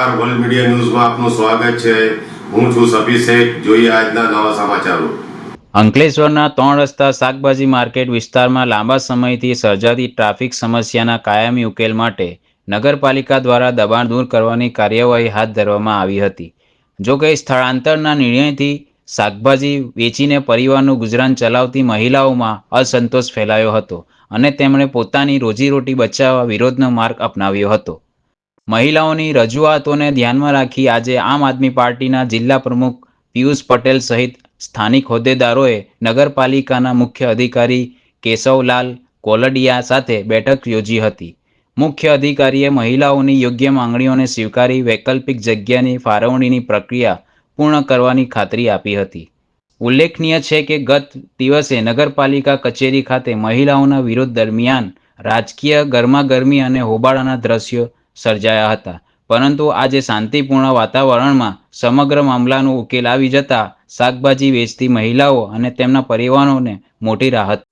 નમસ્કાર, world media ન્યૂઝમાં આપનું સ્વાગત છે। હું છું સફી શેખ। જોઈએ આજના નવા સમાચારો। અંકલેશ્વરના 3 રસ્તા શાકભાજી માર્કેટ વિસ્તારમાં લાંબા સમયથી સર્જાતી ટ્રાફિક સમસ્યાના કાયમી ઉકેલ માટે નગરપાલિકા દ્વારા દબાણ દૂર કરવાની કાર્યવાહી હાથ ધરવામાં આવી હતી। જો કે સ્થળાંતરના નિર્ણયથી શાકભાજી વેચીને પરિવારનું ગુજરાન ચલાવતી મહિલાઓમાં અસંતોષ ફેલાયો હતો અને તેમણે પોતાની રોજીરોટી બચાવવા વિરોધનો માર્ગ અપનાવ્યો હતો। મહિલાઓની રજૂઆતોને ધ્યાનમાં રાખી આજે આમ આદમી પાર્ટીના જિલ્લા પ્રમુખ પિયુષ પટેલ સહિત સ્થાનિક હોદ્દેદારોએ નગરપાલિકાના મુખ્ય અધિકારી કેશવલાલ કોલડિયા સાથે બેઠક યોજી હતી। મુખ્ય અધિકારીએ મહિલાઓની યોગ્ય માંગણીઓને સ્વીકારી વૈકલ્પિક જગ્યાની ફાળવણીની પ્રક્રિયા પૂર્ણ કરવાની ખાતરી આપી હતી। ઉલ્લેખનીય છે કે ગત દિવસે નગરપાલિકા કચેરી ખાતે મહિલાઓના વિરોધ દરમિયાન રાજકીય ગરમાગરમી અને હોબાળાના દ્રશ્યો સર્જાયા હતા, પરંતુ આજે શાંતિપૂર્ણ વાતાવરણમાં સમગ્ર મામલાનો ઉકેલ આવી જતા શાકભાજી વેચતી મહિલાઓ અને તેમના પરિવારોને મોટી રાહત